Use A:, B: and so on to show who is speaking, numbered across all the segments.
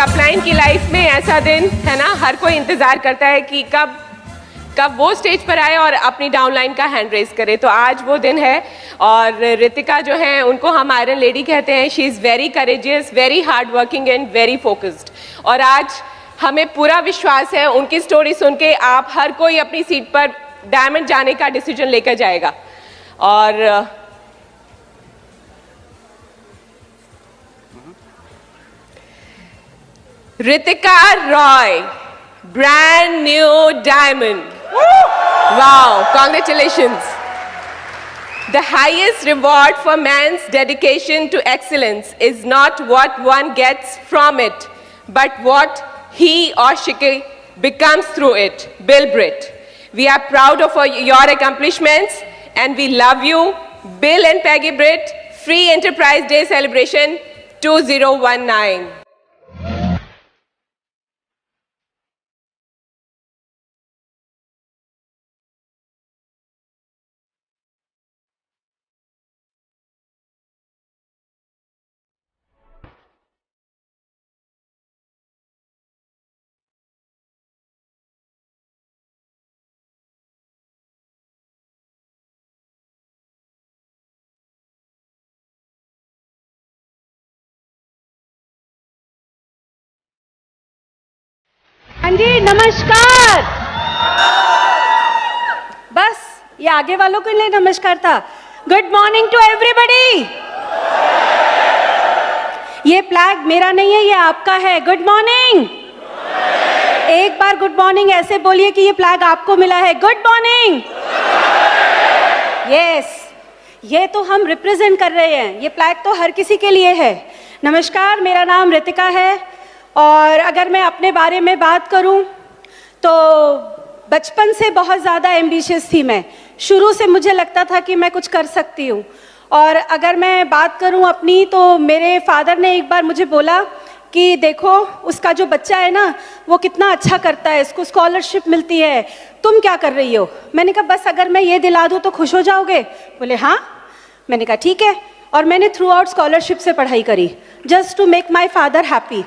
A: Upline की life में ऐसा दिन है ना, हर कोई इंतज़ार करता है कि कब वो स्टेज पर आए और अपनी डाउनलाइन का हैंड रेज करे। तो आज वो दिन है और रितिका जो है उनको हम आयरन लेडी कहते हैं। She is very courageous, very hard working and very focused. और आज हमें पूरा विश्वास है उनकी स्टोरी सुन के आप हर कोई अपनी सीट पर डायमंड जाने का डिसीजन लेकर जाएगा। और Ritika Roy, brand new diamond. Wow, congratulations. The highest reward for man's dedication to excellence is not what one gets from it, but what he or she becomes through it. Bill Britt. We are proud of your accomplishments and we love you. Bill and Peggy Britt, Free Enterprise Day Celebration 2019.
B: हाँ जी, नमस्कार। बस ये आगे वालों के लिए नमस्कार था। Good morning to everybody. ये फ्लैग मेरा नहीं है, ये आपका है। Good morning. एक बार गुड मॉर्निंग ऐसे बोलिए कि ये फ्लैग आपको मिला है। Good morning. यस, ये तो हम रिप्रेजेंट कर रहे हैं। ये फ्लैग तो हर किसी के लिए है। नमस्कार, मेरा नाम रितिका है और अगर मैं अपने बारे में बात करूं तो बचपन से बहुत ज़्यादा एम्बिशियस थी मैं। शुरू से मुझे लगता था कि मैं कुछ कर सकती हूं। और अगर मैं बात करूं अपनी, तो मेरे फादर ने एक बार मुझे बोला कि देखो उसका जो बच्चा है ना वो कितना अच्छा करता है, इसको स्कॉलरशिप मिलती है, तुम क्या कर रही हो? मैंने कहा बस अगर मैं ये दिला दूँ तो खुश हो जाओगे? बोले हाँ। मैंने कहा ठीक है। और मैंने थ्रू आउट स्कॉलरशिप से पढ़ाई करी, just to make my father happy.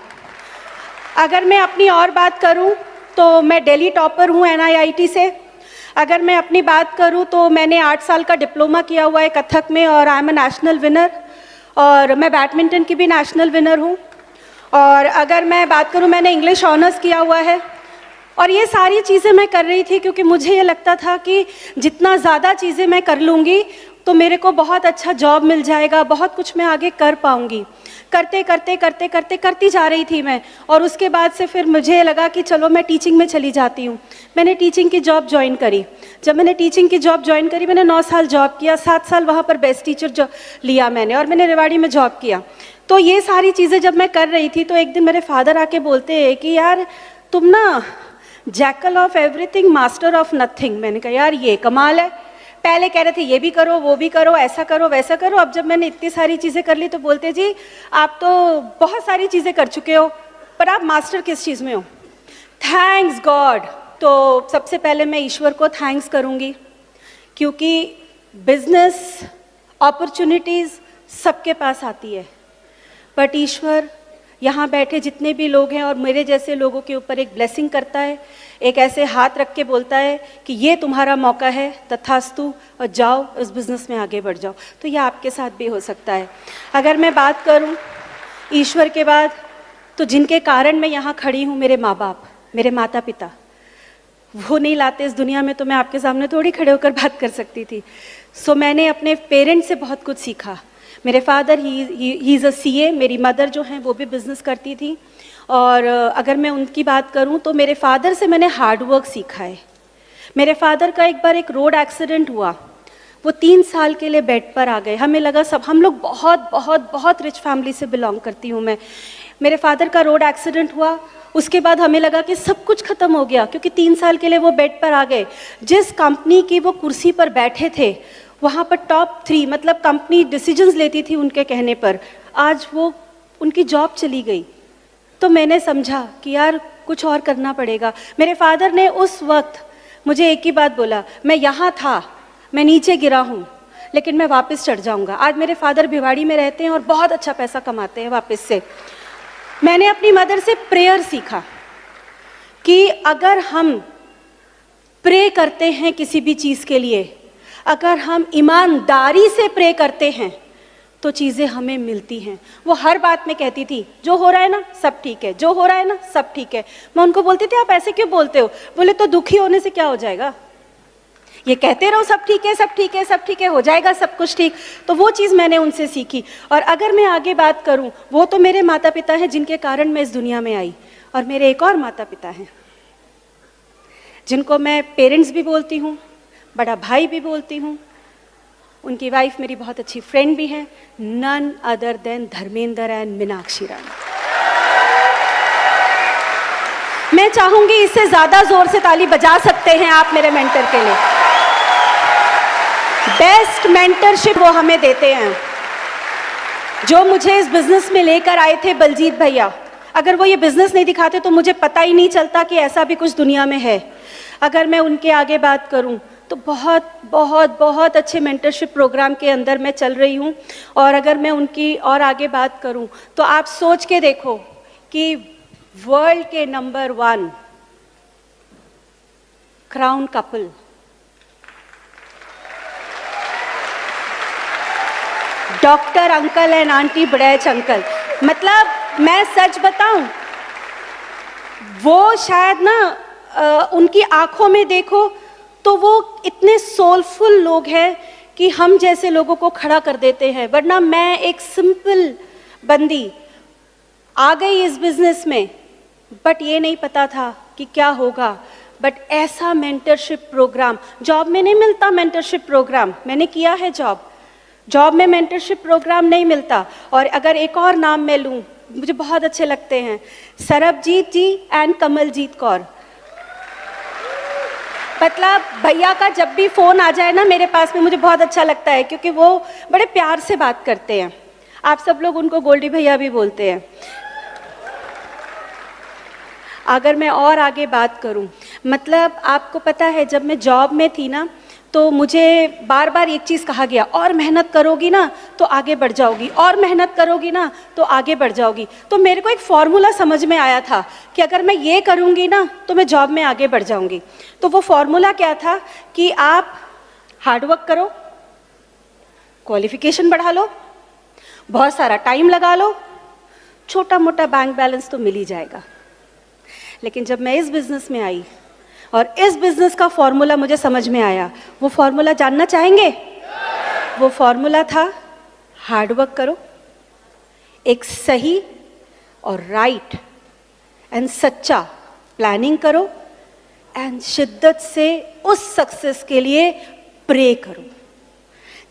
B: अगर मैं अपनी और बात करूं तो मैं दिल्ली टॉपर हूं NIIT से। अगर मैं अपनी बात करूं तो मैंने 8 साल का डिप्लोमा किया हुआ है कथक में और I am a national winner. और मैं बैडमिंटन की भी नेशनल विनर हूं। और अगर मैं बात करूं, मैंने इंग्लिश ऑनर्स किया हुआ है। और ये सारी चीज़ें मैं कर रही थी क्योंकि मुझे ये लगता था कि जितना ज़्यादा चीज़ें मैं कर लूँगी तो मेरे को बहुत अच्छा जॉब मिल जाएगा, बहुत कुछ मैं आगे कर पाऊँगी। करते करते करते करते करती जा रही थी मैं। और उसके बाद से फिर मुझे लगा कि चलो मैं टीचिंग में चली जाती हूँ। मैंने टीचिंग की जॉब ज्वाइन करी। जब मैंने टीचिंग की जॉब ज्वाइन करी, मैंने 9 साल जॉब किया। 7 साल वहाँ पर बेस्ट टीचर लिया मैंने और मैंने रेवाड़ी में जॉब किया। तो ये सारी चीज़ें जब मैं कर रही थी तो एक दिन मेरे फादर आके बोलते हैं कि यार तुम ना jackal of everything master of nothing. मैंने कहा यार ये कमाल है। पहले कह रहे थे ये भी करो, वो भी करो, ऐसा करो, वैसा करो। अब जब मैंने इतनी सारी चीज़ें कर ली तो बोलते जी आप तो बहुत सारी चीज़ें कर चुके हो, पर आप मास्टर किस चीज़ में हो? Thanks God. तो सबसे पहले मैं ईश्वर को थैंक्स करूँगी क्योंकि बिजनेस अपॉर्चुनिटीज़ सबके पास आती है, बट ईश्वर यहाँ बैठे जितने भी लोग हैं और मेरे जैसे लोगों के ऊपर एक ब्लेसिंग करता है, एक ऐसे हाथ रख के बोलता है कि ये तुम्हारा मौका है, तथास्तु, और जाओ इस बिज़नेस में आगे बढ़ जाओ। तो ये आपके साथ भी हो सकता है। अगर मैं बात करूँ ईश्वर के बाद, तो जिनके कारण मैं यहाँ खड़ी हूँ, मेरे माँ बाप, मेरे माता पिता, वो नहीं लाते इस दुनिया में तो मैं आपके सामने थोड़ी खड़े होकर बात कर सकती थी। सो मैंने अपने पेरेंट्स से बहुत कुछ सीखा। मेरे father he is a CA, मेरी मदर जो हैं वो भी बिज़नेस करती थी। और अगर मैं उनकी बात करूं तो मेरे फादर से मैंने हार्ड वर्क सीखा है। मेरे फादर का एक बार एक रोड एक्सीडेंट हुआ, वो 3 साल के लिए बेड पर आ गए। हमें लगा सब, हम लोग बहुत बहुत बहुत रिच फैमिली से बिलोंग करती हूँ मैं। मेरे फादर का रोड एक्सीडेंट हुआ, उसके बाद हमें लगा कि सब कुछ ख़त्म हो गया क्योंकि 3 साल के लिए वो बेड पर आ गए। जिस कंपनी की वो कुर्सी पर बैठे थे वहाँ पर टॉप 3, मतलब कंपनी डिसीजंस लेती थी उनके कहने पर, आज वो उनकी जॉब चली गई। तो मैंने समझा कि यार कुछ और करना पड़ेगा। मेरे फादर ने उस वक्त मुझे एक ही बात बोला, मैं यहाँ था, मैं नीचे गिरा हूँ, लेकिन मैं वापस चढ़ जाऊँगा। आज मेरे फादर भिवाड़ी में रहते हैं और बहुत अच्छा पैसा कमाते हैं वापस से। मैंने अपनी मदर से प्रेयर सीखा कि अगर हम प्रे करते हैं किसी भी चीज़ के लिए, अगर हम ईमानदारी से प्रे करते हैं तो चीज़ें हमें मिलती हैं। वो हर बात में कहती थी जो हो रहा है ना सब ठीक है, जो हो रहा है ना सब ठीक है। मैं उनको बोलती थी आप ऐसे क्यों बोलते हो? बोले तो दुखी होने से क्या हो जाएगा, ये कहते रहो सब ठीक है, सब ठीक है, सब ठीक है, हो जाएगा सब कुछ ठीक। तो वो चीज़ मैंने उनसे सीखी। और अगर मैं आगे बात करूं, वो तो मेरे माता पिता हैं जिनके कारण मैं इस दुनिया में आई, और मेरे एक और माता पिता हैं जिनको मैं पेरेंट्स भी बोलती हूँ, बड़ा भाई भी बोलती हूँ। उनकी वाइफ मेरी बहुत अच्छी फ्रेंड भी है, none other than Dharmendra and Meenakshi Rani. मैं चाहूंगी इससे ज्यादा जोर से ताली बजा सकते हैं आप मेरे मेंटर के लिए। बेस्ट मेंटरशिप वो हमें देते हैं, जो मुझे इस बिजनेस में लेकर आए थे बलजीत भैया। अगर वो ये बिजनेस नहीं दिखाते तो मुझे पता ही नहीं चलता कि ऐसा भी कुछ दुनिया में है। अगर मैं उनके आगे बात करूं तो बहुत बहुत बहुत अच्छे मेंटरशिप प्रोग्राम के अंदर मैं चल रही हूं। और अगर मैं उनकी और आगे बात करूं तो आप सोच के देखो कि वर्ल्ड के number 1 crown couple, doctor uncle and aunty बड़ैच uncle, मतलब मैं सच बताऊं, वो शायद ना उनकी आंखों में देखो तो वो इतने सोलफुल लोग हैं कि हम जैसे लोगों को खड़ा कर देते हैं। वरना मैं एक सिंपल बंदी आ गई इस बिजनेस में, बट ये नहीं पता था कि क्या होगा। बट ऐसा मेंटरशिप प्रोग्राम जॉब में नहीं मिलता। मेंटरशिप प्रोग्राम मैंने किया है, जॉब में मेंटरशिप प्रोग्राम नहीं मिलता। और अगर एक और नाम मैं लूँ, मुझे बहुत अच्छे लगते हैं, सरबजीत जी एंड कमलजीत कौर। मतलब भैया का जब भी फ़ोन आ जाए ना मेरे पास में, मुझे बहुत अच्छा लगता है क्योंकि वो बड़े प्यार से बात करते हैं। आप सब लोग उनको गोल्डी भैया भी बोलते हैं। अगर मैं और आगे बात करूं, मतलब आपको पता है जब मैं जॉब में थी ना तो मुझे बार बार एक चीज़ कहा गया, और मेहनत करोगी ना तो आगे बढ़ जाओगी, और मेहनत करोगी ना तो आगे बढ़ जाओगी। तो मेरे को एक फॉर्मूला समझ में आया था कि अगर मैं ये करूँगी ना तो मैं जॉब में आगे बढ़ जाऊँगी। तो वो फॉर्मूला क्या था कि आप हार्डवर्क करो, क्वालिफिकेशन बढ़ा लो, बहुत सारा टाइम लगा लो, छोटा मोटा बैंक बैलेंस तो मिल ही जाएगा। लेकिन जब मैं इस बिज़नेस में आई और इस बिज़नेस का फॉर्मूला मुझे समझ में आया, वो फॉर्मूला जानना चाहेंगे? वो फॉर्मूला था हार्डवर्क करो, एक सही और राइट एंड सच्चा प्लानिंग करो, एंड शिद्दत से उस सक्सेस के लिए प्रे करो।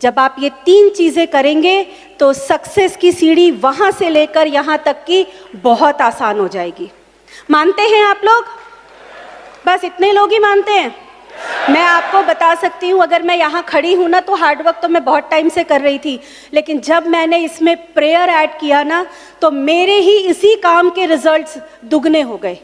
B: जब आप ये 3 चीज़ें करेंगे तो सक्सेस की सीढ़ी वहाँ से लेकर यहाँ तक की बहुत आसान हो जाएगी। मानते हैं आप लोग? बस इतने लोग ही मानते हैं। मैं आपको बता सकती हूँ, अगर मैं यहाँ खड़ी हूँ ना तो हार्डवर्क तो मैं बहुत टाइम से कर रही थी, लेकिन जब मैंने इसमें प्रेयर ऐड किया ना तो मेरे ही इसी काम के रिजल्ट्स दुगने हो गए।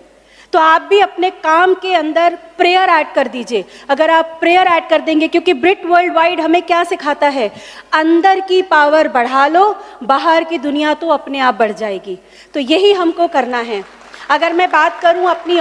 B: तो आप भी अपने काम के अंदर प्रेयर ऐड कर दीजिए। अगर आप प्रेयर ऐड कर देंगे, क्योंकि ब्रिट वर्ल्ड वाइड हमें क्या सिखाता है, अंदर की पावर बढ़ा लो, बाहर की दुनिया तो अपने आप बढ़ जाएगी। तो यही हमको करना है। अगर मैं बात करूं अपनी,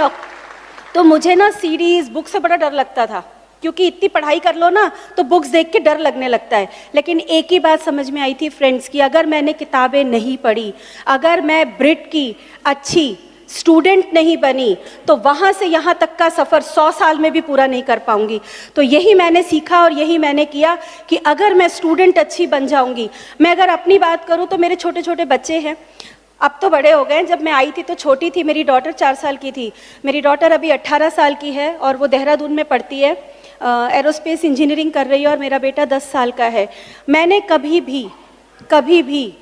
B: तो मुझे ना सीरीज़ बुक से बड़ा डर लगता था, क्योंकि इतनी पढ़ाई कर लो ना तो बुक्स देख के डर लगने लगता है। लेकिन एक ही बात समझ में आई थी फ्रेंड्स की, अगर मैंने किताबें नहीं पढ़ी, अगर मैं ब्रिट की अच्छी स्टूडेंट नहीं बनी, तो वहाँ से यहाँ तक का सफ़र 100 साल में भी पूरा नहीं कर पाऊँगी। तो यही मैंने सीखा और यही मैंने किया कि अगर मैं स्टूडेंट अच्छी बन जाऊँगी। मैं अगर अपनी बात करूँ तो मेरे छोटे छोटे बच्चे हैं, अब तो बड़े हो गए। जब मैं आई थी तो छोटी थी, मेरी डॉटर 4 साल की थी। मेरी डॉटर अभी 18 साल की है और वो देहरादून में पढ़ती है, एरोस्पेस इंजीनियरिंग कर रही है, और मेरा बेटा 10 साल का है। मैंने कभी भी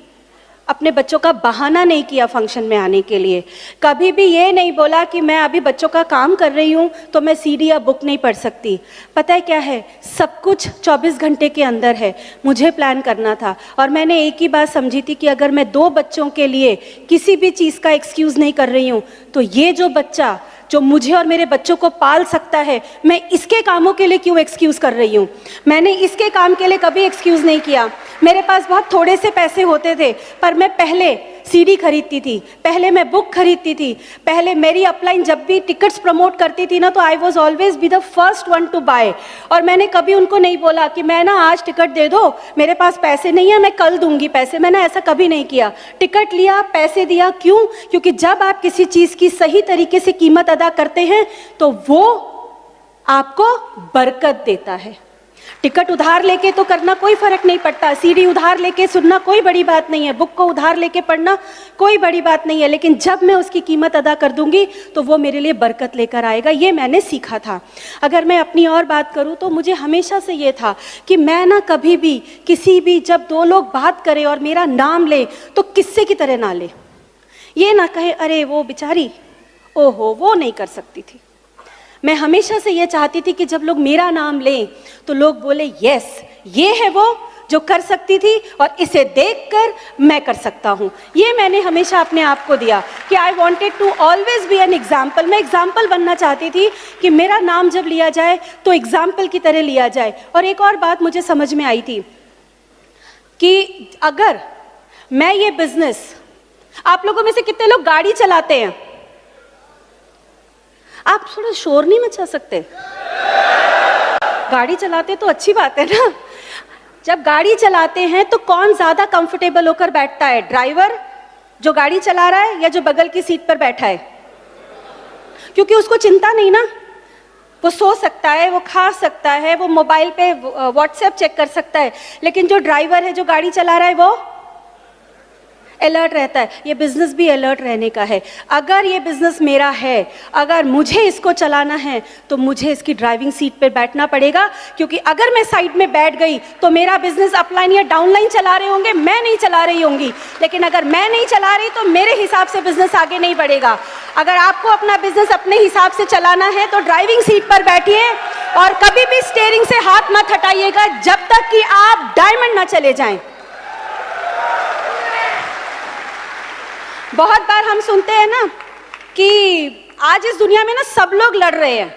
B: अपने बच्चों का बहाना नहीं किया फंक्शन में आने के लिए। कभी भी ये नहीं बोला कि मैं अभी बच्चों का काम कर रही हूँ तो मैं सीडी या बुक नहीं पढ़ सकती। पता है क्या है, सब कुछ 24 घंटे के अंदर है। मुझे प्लान करना था और मैंने एक ही बात समझी थी कि अगर मैं 2 बच्चों के लिए किसी भी चीज़ का एक्सक्यूज़ नहीं कर रही हूँ, तो ये जो बच्चा जो मुझे और मेरे बच्चों को पाल सकता है, मैं इसके कामों के लिए क्यों एक्सक्यूज़ कर रही हूँ। मैंने इसके काम के लिए कभी एक्सक्यूज़ नहीं किया। मेरे पास बहुत थोड़े से पैसे होते थे, पर मैं पहले सीडी खरीदती थी, पहले मैं बुक खरीदती थी, पहले मेरी अपलाइन जब भी टिकट्स प्रमोट करती थी ना तो I was always be the first one to buy. और मैंने कभी उनको नहीं बोला कि मैं ना आज टिकट दे दो, मेरे पास पैसे नहीं है, मैं कल दूंगी पैसे। मैंने ऐसा कभी नहीं किया। टिकट लिया, पैसे दिया। क्यों? क्योंकि जब आप किसी चीज़ की सही तरीके से कीमत अदा करते हैं तो वो आपको बरकत देता है। टिकट उधार लेके तो करना कोई फर्क नहीं पड़ता, सीडी उधार लेके सुनना कोई बड़ी बात नहीं है, बुक को उधार लेके पढ़ना कोई बड़ी बात नहीं है, लेकिन जब मैं उसकी कीमत अदा कर दूंगी तो वो मेरे लिए बरकत लेकर आएगा। ये मैंने सीखा था। अगर मैं अपनी और बात करूं तो मुझे हमेशा से ये था कि मैं ना कभी भी किसी भी जब दो लोग बात करें और मेरा नाम ले तो किस्से की तरह ना ले। ये ना कहे अरे वो बेचारी, ओहो वो नहीं कर सकती थी। मैं हमेशा से ये चाहती थी कि जब लोग मेरा नाम लें तो लोग बोले यस, ये है वो जो कर सकती थी और इसे देखकर मैं कर सकता हूँ। ये मैंने हमेशा अपने आप को दिया कि I wanted to always be an example. मैं एग्जाम्पल बनना चाहती थी कि मेरा नाम जब लिया जाए तो एग्जाम्पल की तरह लिया जाए। और एक और बात मुझे समझ में आई थी कि अगर मैं ये बिजनेस, आप लोगों में से कितने लोग गाड़ी चलाते हैं? आप थोड़ा शोर नहीं मचा सकते? गाड़ी चलाते तो अच्छी बात है ना। जब गाड़ी चलाते हैं तो कौन ज्यादा कंफर्टेबल होकर बैठता है, ड्राइवर जो गाड़ी चला रहा है या जो बगल की सीट पर बैठा है? क्योंकि उसको चिंता नहीं ना, वो सो सकता है, वो खा सकता है, वो मोबाइल पे व्हाट्सएप चेक कर सकता है। लेकिन जो ड्राइवर है, जो गाड़ी चला रहा है, वो अलर्ट रहता है। ये बिजनेस भी अलर्ट रहने का है। अगर ये बिजनेस मेरा है, अगर मुझे इसको चलाना है तो मुझे इसकी ड्राइविंग सीट पे बैठना पड़ेगा, क्योंकि अगर मैं साइड में बैठ गई तो मेरा बिजनेस अपलाइन या डाउनलाइन चला रहे होंगे, मैं नहीं चला रही होंगी। लेकिन अगर मैं नहीं चला रही तो मेरे हिसाब से बिजनेस आगे नहीं बढ़ेगा। अगर आपको अपना बिजनेस अपने हिसाब से चलाना है तो ड्राइविंग सीट पर बैठिए और कभी भी स्टीयरिंग से हाथ मत हटाइएगा जब तक कि आप डायमंड ना चले जाएं। बहुत बार हम सुनते हैं ना कि आज इस दुनिया में ना सब लोग लड़ रहे हैं।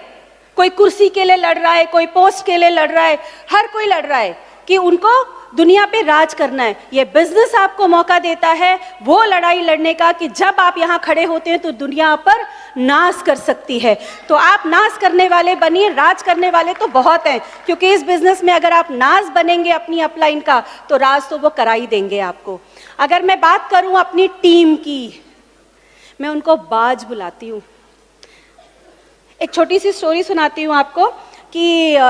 B: कोई कुर्सी के लिए लड़ रहा है, कोई पोस्ट के लिए लड़ रहा है, हर कोई लड़ रहा है कि उनको दुनिया पे राज करना है। ये बिजनेस आपको मौका देता है वो लड़ाई लड़ने का कि जब आप यहाँ खड़े होते हैं तो दुनिया पर नाज कर सकती है। तो आप नाज करने वाले बनिए, राज करने वाले तो बहुत हैं, क्योंकि इस बिजनेस में अगर आप नाज बनेंगे अपनी अपलाइन का तो राज तो वो करा ही देंगे आपको। अगर मैं बात करूं अपनी टीम की, मैं उनको बाज बुलाती हूँ। एक छोटी सी स्टोरी सुनाती हूँ आपको कि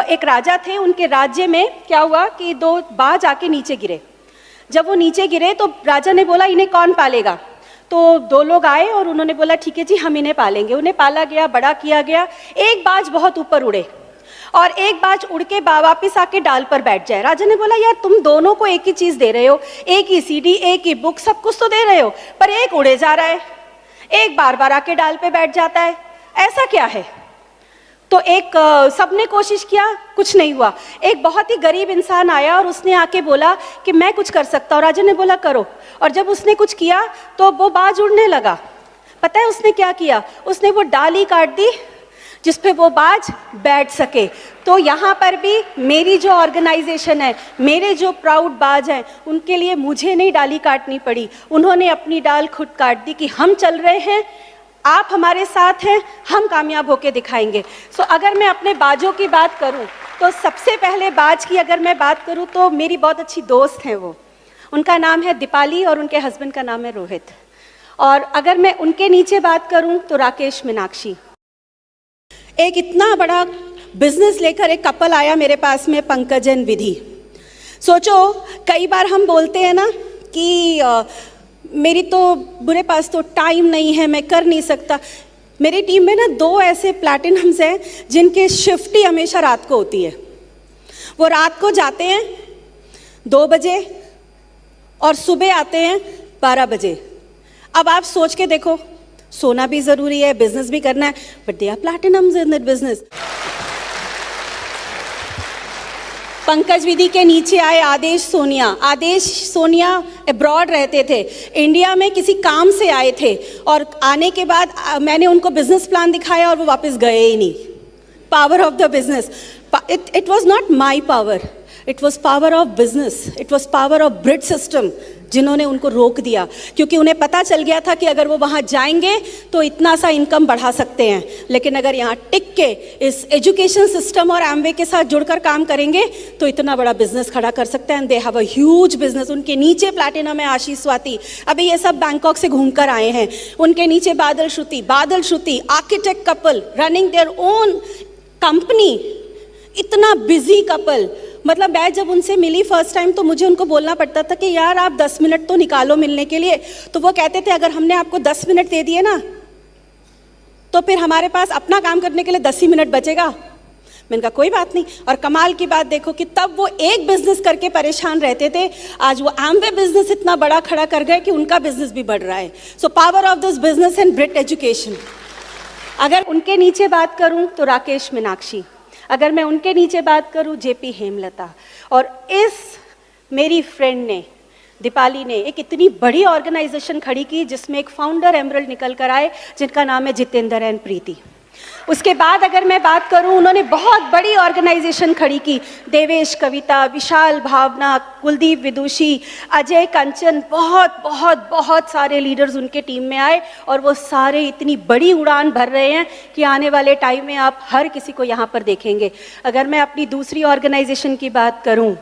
B: एक राजा थे, उनके राज्य में क्या हुआ कि दो बाज आके नीचे गिरे। जब वो नीचे गिरे तो राजा ने बोला इन्हें कौन पालेगा? तो दो लोग आए और उन्होंने बोला ठीक है जी हम इन्हें पालेंगे। उन्हें पाला गया, बड़ा किया गया। एक बाज बहुत ऊपर उड़े और एक बाज उड़ के वापिस आके डाल पर बैठ जाए। राजा ने बोला यार तुम दोनों को एक ही चीज दे रहे हो, एक ही सीडी, एक ही बुक, सब कुछ तो दे रहे हो, पर एक उड़े जा रहा है, एक बार बार आके डाल पे बैठ जाता है, ऐसा क्या है? तो एक सबने कोशिश किया, कुछ नहीं हुआ। एक बहुत ही गरीब इंसान आया और उसने आके बोला कि मैं कुछ कर सकता हूँ। राजा ने बोला करो। और जब उसने कुछ किया तो वो बाज उड़ने लगा। पता है उसने क्या किया? उसने वो डाली काट दी जिस पे वो बाज बैठ सके। तो यहाँ पर भी मेरी जो ऑर्गेनाइजेशन है, मेरे जो प्राउड बाज हैं, उनके लिए मुझे नहीं डाली काटनी पड़ी, उन्होंने अपनी डाल खुद काट दी कि हम चल रहे हैं, आप हमारे साथ हैं, हम कामयाब होके दिखाएंगे। सो अगर मैं अपने बाजों की बात करूं तो सबसे पहले बाज की अगर मैं बात करूं तो मेरी बहुत अच्छी दोस्त हैं वो, उनका नाम है दीपाली और उनके हस्बैंड का नाम है रोहित। और अगर मैं उनके नीचे बात करूं तो राकेश, मीनाक्षी। एक इतना बड़ा बिजनेस लेकर एक कपल आया मेरे पास में, पंकज एंड विधि। सोचो कई बार हम बोलते हैं ना कि मेरी तो बुरे पास तो टाइम नहीं है, मैं कर नहीं सकता। मेरी टीम में ना दो ऐसे प्लैटिनम्स हैं जिनके शिफ्ट ही हमेशा रात को होती है। वो रात को जाते हैं 2 बजे और सुबह आते हैं 12 बजे। अब आप सोच के देखो, सोना भी ज़रूरी है, बिजनेस भी करना है, but they are platinums in that business. Pankaj Vidhi के नीचे आए आदेश सोनिया। आदेश सोनिया अब्रॉड रहते थे, इंडिया में किसी काम से आए थे और आने के बाद मैंने उनको बिजनेस प्लान दिखाया और वो वापस गए ही नहीं। Power of the business, it was not my power. It was power of business, it was power of breed system जिन्होंने उनको रोक दिया, क्योंकि उन्हें पता चल गया था कि अगर वो वहाँ जाएंगे तो इतना सा इनकम बढ़ा सकते हैं, लेकिन अगर यहाँ टिक के इस एजुकेशन सिस्टम और एमवे के साथ जुड़कर काम करेंगे तो इतना बड़ा बिजनेस खड़ा कर सकते हैं। And they have a huge business. उनके नीचे प्लैटिनम है आशीष स्वाति, अभी ये सब बैंकॉक से घूमकर आए हैं। उनके नीचे Badal Shruti architect couple running their own company, इतना बिजी कपल। मतलब मैं जब उनसे मिली फर्स्ट टाइम तो मुझे उनको बोलना पड़ता था कि यार आप 10 मिनट तो निकालो मिलने के लिए, तो वो कहते थे अगर हमने आपको 10 मिनट दे दिए ना तो फिर हमारे पास अपना काम करने के लिए 10 ही मिनट बचेगा। मैंने कहा कोई बात नहीं। और कमाल की बात देखो कि तब वो एक बिजनेस करके परेशान रहते थे, आज वो एमवे बिजनेस इतना बड़ा खड़ा कर गए कि उनका बिजनेस भी बढ़ रहा है। So power of this business and Brit education. अगर उनके नीचे बात करूं तो राकेश मीनाक्षी, अगर मैं उनके नीचे बात करूं जेपी हेमलता, और इस मेरी फ्रेंड ने दीपाली ने एक इतनी बड़ी ऑर्गेनाइजेशन खड़ी की जिसमें एक फाउंडर एमरल्ड निकल कर आए जिनका नाम है जितेंद्र एंड प्रीति। उसके बाद अगर मैं बात करूं, उन्होंने बहुत बड़ी ऑर्गेनाइजेशन खड़ी की, देवेश कविता, विशाल भावना, कुलदीप विदुषी, अजय कंचन, बहुत बहुत बहुत सारे लीडर्स उनके टीम में आए और वो सारे इतनी बड़ी उड़ान भर रहे हैं कि आने वाले टाइम में आप हर किसी को यहाँ पर देखेंगे। अगर मैं अपनी दूसरी ऑर्गेनाइजेशन की बात करूँ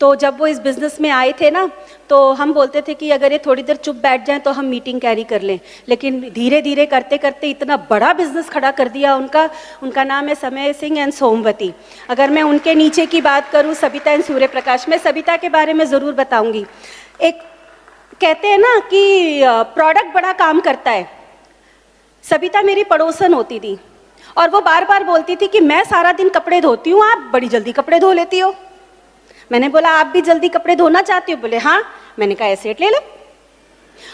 B: तो जब वो इस बिज़नेस में आए थे ना तो हम बोलते थे कि अगर ये थोड़ी देर चुप बैठ जाएं तो हम मीटिंग कैरी कर लें, लेकिन धीरे धीरे करते करते इतना बड़ा बिजनेस खड़ा कर दिया उनका नाम है समय सिंह एंड सोमवती। अगर मैं उनके नीचे की बात करूं सबिता एंड सूर्य प्रकाश, मैं सबिता के बारे में ज़रूर बताऊंगी। एक कहते हैं ना कि प्रोडक्ट बड़ा काम करता है। सबिता मेरी पड़ोसन होती थी और वो बार बार बोलती थी कि मैं सारा दिन कपड़े धोती हूँ, आप बड़ी जल्दी कपड़े धो लेती हो। मैंने बोला आप भी जल्दी कपड़े धोना चाहती हो? बोले हाँ। मैंने कहा ऐसे एड ले लो,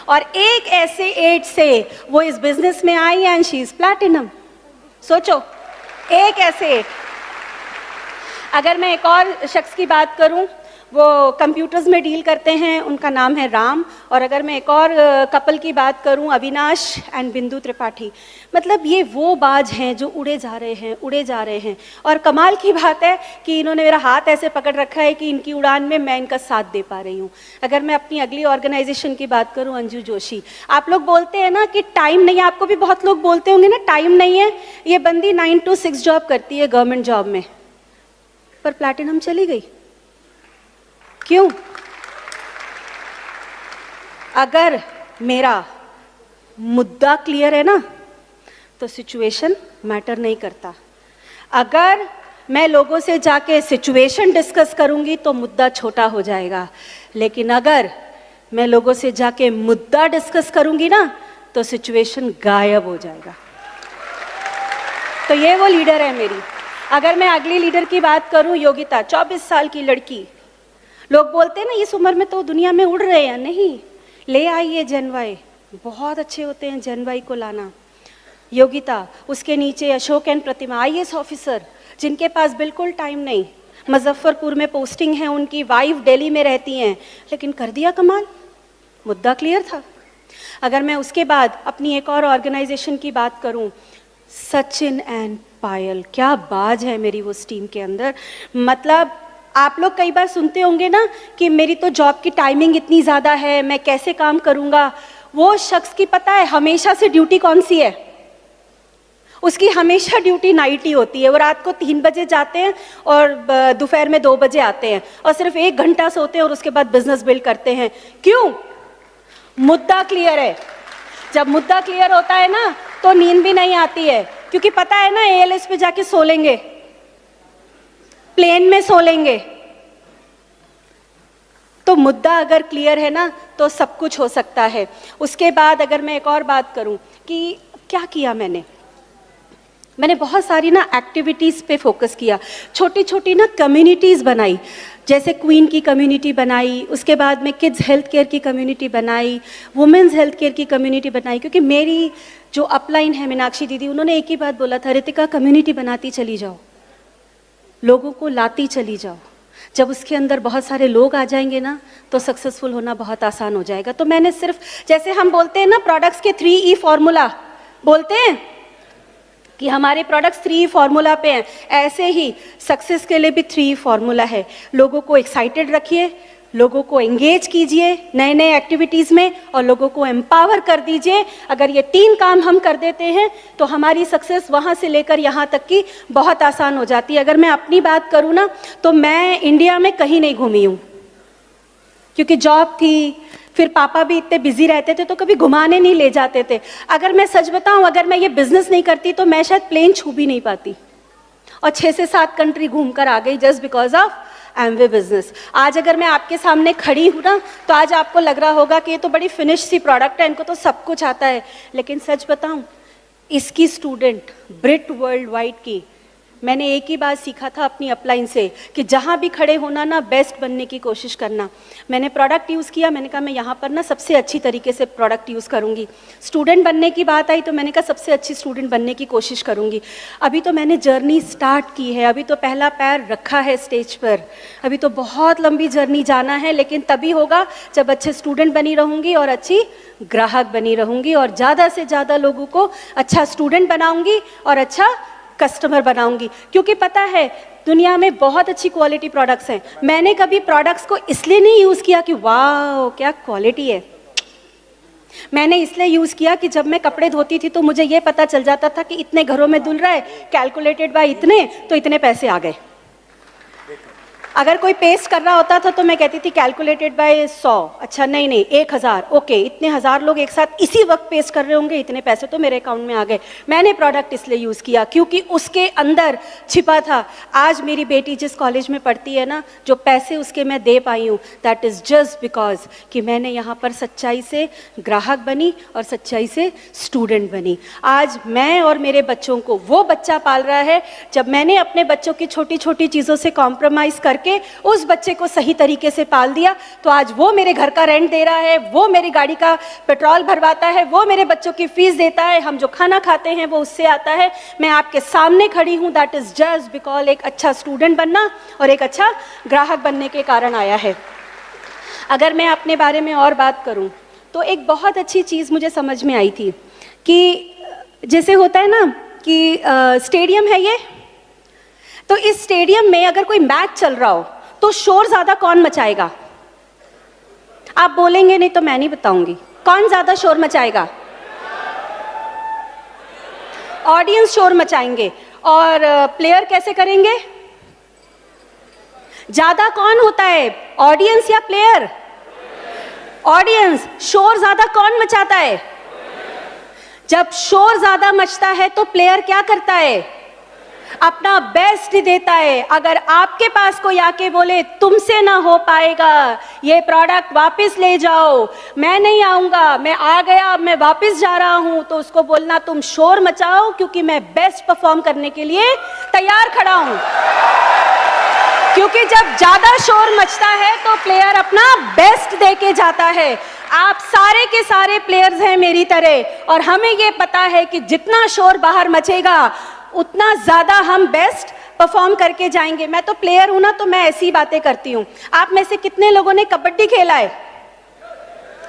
B: और एक ऐसे एड से वो इस बिजनेस में आई एंड शी इज प्लैटिनम। सोचो, एक ऐसे एड। अगर मैं एक और शख्स की बात करूं, वो कंप्यूटर्स में डील करते हैं, उनका नाम है राम। और अगर मैं एक और कपल की बात करूं, अविनाश एंड बिंदु त्रिपाठी। मतलब ये वो बाज हैं जो उड़े जा रहे हैं। और कमाल की बात है कि इन्होंने मेरा हाथ ऐसे पकड़ रखा है कि इनकी उड़ान में मैं इनका साथ दे पा रही हूँ। अगर मैं अपनी अगली ऑर्गेनाइजेशन की बात करूँ, अंजू जोशी। आप लोग बोलते हैं ना कि टाइम नहीं है, आपको भी बहुत लोग बोलते होंगे ना टाइम नहीं है। ये बंदी 9 to 6 जॉब करती है गवर्नमेंट जॉब में, पर प्लैटिनम चली गई। क्यों? अगर मेरा मुद्दा क्लियर है ना तो सिचुएशन मैटर नहीं करता। अगर मैं लोगों से जाके सिचुएशन डिस्कस करूंगी तो मुद्दा छोटा हो जाएगा, लेकिन अगर मैं लोगों से जाके मुद्दा डिस्कस करूंगी ना तो सिचुएशन गायब हो जाएगा। तो ये वो लीडर है मेरी। अगर मैं अगली लीडर की बात करूं, योगिता, 24 साल की लड़की। लोग बोलते हैं ना इस उम्र में तो दुनिया में उड़ रहे हैं, नहीं, ले आइए जेन वाई, बहुत अच्छे होते हैं जेन वाई को लाना। योगिता, उसके नीचे Ashok and Pratima, IAS officer, जिनके पास बिल्कुल टाइम नहीं, मुजफ्फरपुर में पोस्टिंग है उनकी, वाइफ दिल्ली में रहती हैं, लेकिन कर दिया कमाल, मुद्दा क्लियर था। अगर मैं उसके बाद अपनी एक और ऑर्गेनाइजेशन की बात करूं, सचिन एंड पायल, क्या बाज है मेरी उस टीम के अंदर। मतलब आप लोग कई बार सुनते होंगे ना कि मेरी तो जॉब की टाइमिंग इतनी ज़्यादा है, मैं कैसे काम करूँगा। वो शख्स की पता है हमेशा से ड्यूटी कौन सी है? उसकी हमेशा ड्यूटी नाइट ही होती है। वो रात को 3 बजे जाते हैं और दोपहर में 2 बजे आते हैं और सिर्फ 1 घंटा सोते हैं और उसके बाद बिजनेस बिल्ड करते हैं। क्यों? मुद्दा क्लियर है। जब मुद्दा क्लियर होता है ना तो नींद भी नहीं आती है, क्योंकि पता है ना ALS पे जाके सो लेंगे, प्लेन में सो लेंगे। तो मुद्दा अगर क्लियर है ना तो सब कुछ हो सकता है। उसके बाद अगर मैं एक और बात करूं कि क्या किया मैंने बहुत सारी ना एक्टिविटीज़ पे फोकस किया, छोटी छोटी ना कम्युनिटीज़ बनाई, जैसे क्वीन की कम्युनिटी बनाई, उसके बाद में किड्स हेल्थ केयर की कम्युनिटी बनाई, वुमेन्स हेल्थ केयर की कम्युनिटी बनाई। क्योंकि मेरी जो अपलाइन है मीनाक्षी दीदी, उन्होंने एक ही बात बोला था, रितिका कम्युनिटी बनाती चली जाओ, लोगों को लाती चली जाओ। जब उसके अंदर बहुत सारे लोग आ जाएंगे ना तो सक्सेसफुल होना बहुत आसान हो जाएगा। तो मैंने सिर्फ, जैसे हम बोलते हैं ना प्रोडक्ट्स के 3E फॉर्मूला बोलते हैं, कि हमारे प्रोडक्ट्स 3 फॉर्मूला पे हैं, ऐसे ही सक्सेस के लिए भी 3 फॉर्मूला है। लोगों को एक्साइटेड रखिए, लोगों को एंगेज कीजिए नए नए एक्टिविटीज़ में, और लोगों को एम्पावर कर दीजिए। अगर ये 3 काम हम कर देते हैं तो हमारी सक्सेस वहाँ से लेकर यहाँ तक की बहुत आसान हो जाती है। अगर मैं अपनी बात करूँ ना, तो मैं इंडिया में कहीं नहीं घूमी हूँ, क्योंकि जॉब थी, फिर पापा भी इतने बिजी रहते थे तो कभी घुमाने नहीं ले जाते थे। अगर मैं सच बताऊं, अगर मैं ये बिजनेस नहीं करती तो मैं शायद प्लेन छू भी नहीं पाती, और 6 से 7 कंट्री घूम कर आ गई just because of Amway business. आज अगर मैं आपके सामने खड़ी हूँ ना, तो आज आपको लग रहा होगा कि ये तो बड़ी फिनिश सी प्रोडक्ट है, इनको तो सब कुछ आता है। लेकिन सच बताऊं, इसकी स्टूडेंट ब्रिट वर्ल्ड वाइड की मैंने एक ही बात सीखा था अपनी अपलाइन से, कि जहाँ भी खड़े होना ना, बेस्ट बनने की कोशिश करना। मैंने प्रोडक्ट यूज़ किया, मैंने कहा मैं यहाँ पर ना सबसे अच्छी तरीके से प्रोडक्ट यूज़ करूँगी। स्टूडेंट बनने की बात आई तो मैंने कहा सबसे अच्छी स्टूडेंट बनने की कोशिश करूँगी। अभी तो मैंने जर्नी स्टार्ट की है, अभी तो पहला पैर रखा है स्टेज पर, अभी तो बहुत लंबी जर्नी जाना है, लेकिन तभी होगा जब अच्छे स्टूडेंट बनी रहूँगी और अच्छी ग्राहक बनी रहूँगी, और ज़्यादा से ज़्यादा लोगों को अच्छा स्टूडेंट बनाऊँगी और अच्छा कस्टमर बनाऊंगी। क्योंकि पता है दुनिया में बहुत अच्छी क्वालिटी प्रोडक्ट्स हैं। मैंने कभी प्रोडक्ट्स को इसलिए नहीं यूज़ किया कि वाह क्या क्वालिटी है, मैंने इसलिए यूज़ किया कि जब मैं कपड़े धोती थी तो मुझे ये पता चल जाता था कि इतने घरों में धुल रहा है, कैलकुलेटेड बाय इतने, तो इतने पैसे आ गए। अगर कोई पेस्ट कर रहा होता था तो मैं कहती थी कैलकुलेटेड बाय 100, अच्छा नहीं 1000, ओके इतने 1000 लोग एक साथ इसी वक्त पेस्ट कर रहे होंगे, इतने पैसे तो मेरे अकाउंट में आ गए। मैंने प्रोडक्ट इसलिए यूज़ किया क्योंकि उसके अंदर छिपा था। आज मेरी बेटी जिस कॉलेज में पढ़ती है ना, जो पैसे उसके मैं दे पाई हूँ, दैट इज़ जस्ट बिकॉज कि मैंने यहाँ पर सच्चाई से ग्राहक बनी और सच्चाई से स्टूडेंट बनी। आज मैं और मेरे बच्चों को वो बच्चा पाल रहा है, जब मैंने अपने बच्चों की छोटी छोटी चीज़ों से कॉम्प्रोमाइज़ करके उस बच्चे को सही तरीके से पाल दिया, तो आज वो मेरे घर का रेंट दे रहा है, वो मेरी गाड़ी का पेट्रोल भरवाता है, वो मेरे बच्चों की फीस देता है, हम जो खाना खाते हैं वो उससे आता है। मैं आपके सामने खड़ी हूँ, दैट इज जस्ट बिकॉज एक अच्छा स्टूडेंट बनना और एक अच्छा ग्राहक बनने के कारण आया है। अगर मैं अपने बारे में और बात करूँ तो एक बहुत अच्छी चीज़ मुझे समझ में आई थी कि जैसे होता है ना कि स्टेडियम है ये, तो इस स्टेडियम में अगर कोई मैच चल रहा हो तो शोर ज्यादा कौन मचाएगा? आप बोलेंगे नहीं तो मैं नहीं बताऊंगी, कौन ज्यादा शोर मचाएगा? ऑडियंस शोर मचाएंगे। और प्लेयर कैसे करेंगे? ज्यादा कौन होता है, ऑडियंस या प्लेयर? ऑडियंस। शोर ज्यादा कौन मचाता है? जब शोर ज्यादा मचता है तो प्लेयर क्या करता है? अपना बेस्ट देता है। अगर आपके पास कोई आके बोले तुमसे ना हो पाएगा, ये प्रोडक्ट वापस ले जाओ, मैं नहीं आऊंगा, मैं आ गया अब मैं वापस जा रहा हूं, तो उसको बोलना तुम शोर मचाओ क्योंकि मैं बेस्ट परफॉर्म करने के लिए तैयार खड़ा हूं। क्योंकि जब ज्यादा शोर मचता है तो प्लेयर अपना बेस्ट दे के जाता है। आप सारे के सारे प्लेयर्स हैं मेरी तरह, और हमें ये पता है कि जितना शोर बाहर मचेगा उतना ज्यादा हम बेस्ट परफॉर्म करके जाएंगे। मैं तो प्लेयर हूं ना, तो मैं ऐसी बातें करती हूं। आप में से कितने लोगों ने कबड्डी खेला है?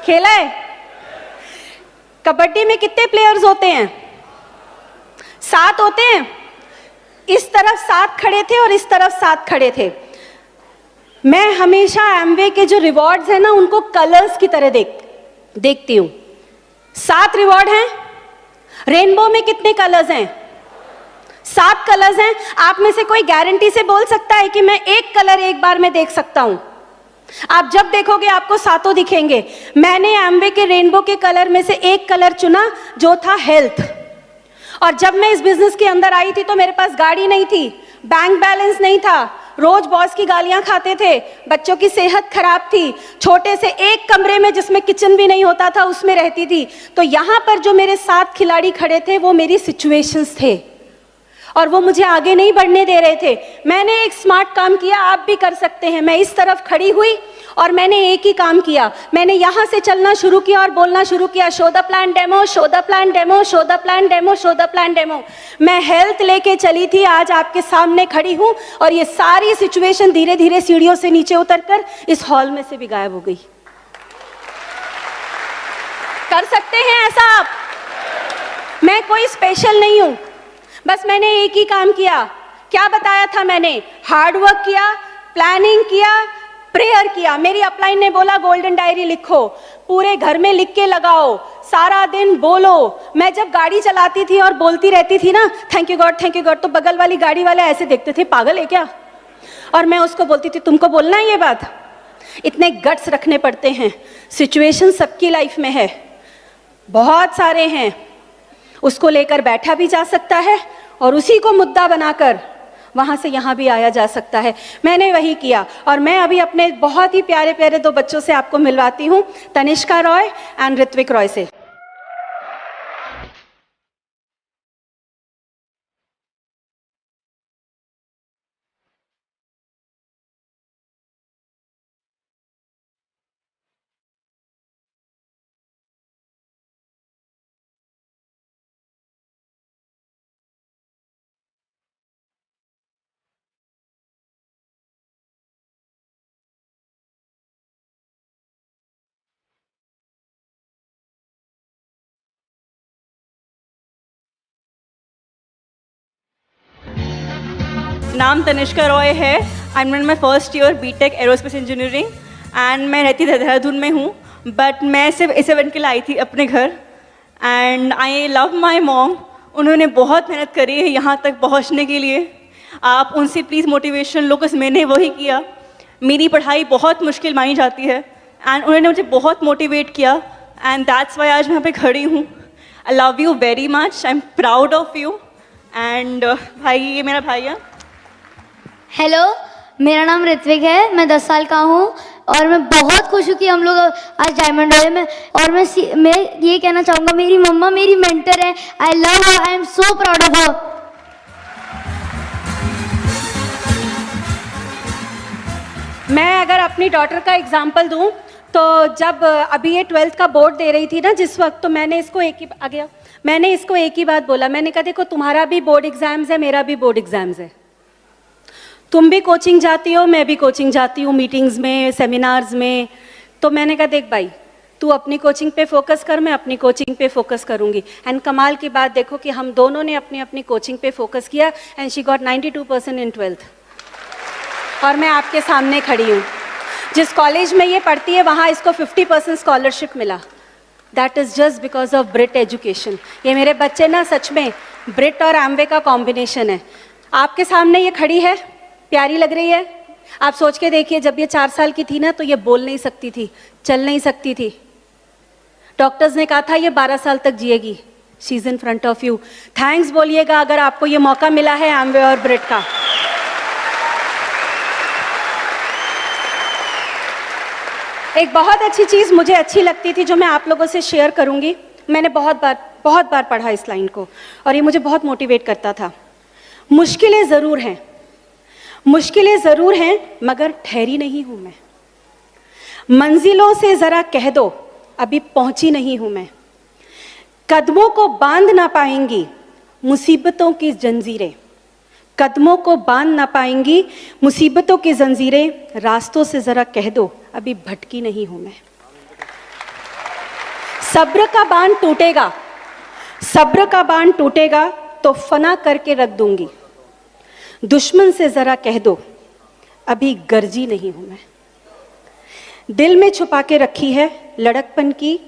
B: खेला है? कबड्डी में कितने प्लेयर्स होते हैं? 7 होते हैं। इस तरफ 7 खड़े थे और इस तरफ 7 खड़े थे। मैं हमेशा एमवे के जो रिवॉर्ड्स हैं ना, उनको कलर्स की तरह देखती हूं। 7 रिवॉर्ड हैं। रेनबो में कितने कलर्स हैं? 7 कलर्स हैं। आप में से कोई गारंटी से बोल सकता है कि मैं एक कलर एक बार में देख सकता हूं? आप जब देखोगे आपको 7 दिखेंगे। मैंने एमवे के रेनबो के कलर में से एक कलर चुना जो था हेल्थ। और जब मैं इस बिजनेस के अंदर आई थी तो मेरे पास गाड़ी नहीं थी, बैंक बैलेंस नहीं था, रोज बॉस की गालियां खाते थे, बच्चों की सेहत खराब थी, छोटे से एक कमरे में जिसमें किचन भी नहीं होता था उसमें रहती थी। तो यहाँ पर जो मेरे 7 खिलाड़ी खड़े थे वो मेरी सिचुएशंस थे और वो मुझे आगे नहीं बढ़ने दे रहे थे। मैंने एक स्मार्ट काम किया, आप भी कर सकते हैं। मैं इस तरफ खड़ी हुई और मैंने एक ही काम किया, मैंने यहाँ से चलना शुरू किया और बोलना शुरू किया, show the plan demo, show the plan demo, show the plan demo, show the plan demo. मैं हेल्थ लेके चली थी, आज आपके सामने खड़ी हूँ और ये सारी सिचुएशन धीरे धीरे सीढ़ियों से नीचे उतरकर इस हॉल में से भी गायब हो गई। कर सकते हैं ऐसा आप? मैं कोई स्पेशल नहीं हूँ, बस मैंने एक ही काम किया। क्या बताया था मैंने? हार्ड वर्क किया, प्लानिंग किया, प्रेयर किया। मेरी अपलाइन ने बोला गोल्डन डायरी लिखो, पूरे घर में लिख के लगाओ, सारा दिन बोलो। मैं जब गाड़ी चलाती थी और बोलती रहती थी ना थैंक यू गॉड, तो बगल वाली गाड़ी वाले ऐसे देखते थे, पागल है क्या? और मैं उसको बोलती थी तुमको बोलना है ये बात? इतने गट्स रखने पड़ते हैं। सिचुएशन सबकी लाइफ में है, बहुत सारे हैं, उसको लेकर बैठा भी जा सकता है और उसी को मुद्दा बनाकर वहाँ से यहाँ भी आया जा सकता है। मैंने वही किया और मैं अभी अपने बहुत ही प्यारे प्यारे दो बच्चों से आपको मिलवाती हूँ, तनिष्का रॉय एंड ऋत्विक रॉय से।
C: नाम तनिष्का रॉय है। I am in my first year BTech aerospace engineering and मैं रहती देहरादून में हूँ, बट मैं सिर्फ इस इवेंट के लिए आई थी अपने घर। And I love my mom. उन्होंने बहुत मेहनत करी है यहाँ तक पहुँचने के लिए। आप उनसे प्लीज़ मोटिवेशन लो, बस मैंने वही किया। मेरी पढ़ाई बहुत मुश्किल मानी जाती है एंड उन्होंने मुझे बहुत मोटिवेट किया एंड दैट्स वाई आज मैं यहाँ पे खड़ी हूँ। I love you very much, I am proud of you. And भाई, ये मेरा भाई है।
D: हेलो, मेरा नाम ऋत्विक है, मैं 10 साल का हूँ और मैं बहुत खुश हूँ कि हम लोग आज डायमंड रॉय में। और मैं ये कहना चाहूँगा, मेरी मम्मा मेरी मेंटर है। I love her, I am so proud of her.
B: मैं अगर अपनी डॉटर का एग्जाम्पल दूँ तो जब अभी ये 12th का बोर्ड दे रही थी ना जिस वक्त, तो मैंने इसको एक ही बात बोला। मैंने कहा देखो तुम्हारा भी बोर्ड एग्जाम्स है, मेरा भी बोर्ड एग्जाम्स है। तुम भी कोचिंग जाती हो, मैं भी कोचिंग जाती हूँ, मीटिंग्स में, सेमिनार्स में। तो मैंने कहा देख भाई, तू अपनी कोचिंग पे फोकस कर, मैं अपनी कोचिंग पे फोकस करूँगी। एंड कमाल की बात देखो कि हम दोनों ने अपनी अपनी कोचिंग पे फोकस किया and she got 92% in 12th। और मैं आपके सामने खड़ी हूँ। जिस कॉलेज में ये पढ़ती है वहाँ इसको 50% स्कॉलरशिप मिला। That is just because of Brit education. ये मेरे बच्चे ना सच में ब्रिट और एमवे का कॉम्बिनेशन है। आपके सामने ये खड़ी है, प्यारी लग रही है। आप सोच के देखिए, जब ये 4 साल की थी ना तो ये बोल नहीं सकती थी, चल नहीं सकती थी। डॉक्टर्स ने कहा था ये 12 साल तक जिएगी। She is in front of you. Thanks बोलिएगा अगर आपको ये मौका मिला है एमवे और ब्रिट का। एक बहुत अच्छी चीज़ मुझे अच्छी लगती थी जो मैं आप लोगों से शेयर करूंगी। मैंने बहुत बार पढ़ा इस लाइन को और ये मुझे बहुत मोटिवेट करता था। मुश्किलें ज़रूर हैं मगर ठहरी नहीं हूं मैं। मंजिलों से ज़रा कह दो अभी पहुंची नहीं हूं मैं। कदमों को बांध ना पाएंगी मुसीबतों की जंजीरें। कदमों को बांध ना पाएंगी मुसीबतों की जंजीरें। रास्तों से ज़रा कह दो अभी भटकी नहीं हूं मैं। सब्र का बांध टूटेगा तो फना करके रख दूंगी। दुश्मन से ज़रा कह दो अभी गर्जी नहीं हूं मैं। दिल में छुपा के रखी है लड़कपन की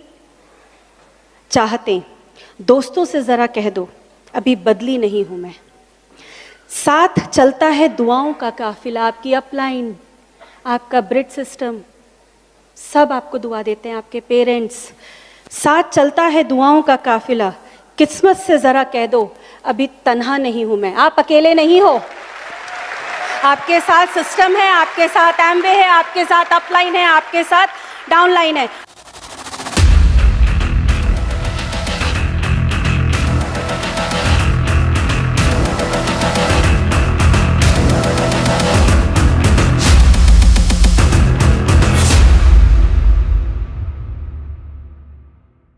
B: चाहतें। दोस्तों से ज़रा कह दो अभी बदली नहीं हूं मैं। साथ चलता है दुआओं का काफिला। आपकी अपलाइन, आपका ब्रिट सिस्टम, सब आपको दुआ देते हैं, आपके पेरेंट्स। साथ चलता है दुआओं का काफिला। किस्मत से ज़रा कह दो अभी तन्हा नहीं हूं मैं। आप अकेले नहीं हो, आपके साथ सिस्टम है, आपके साथ एमवे है, आपके साथ अपलाइन है, आपके साथ डाउनलाइन है।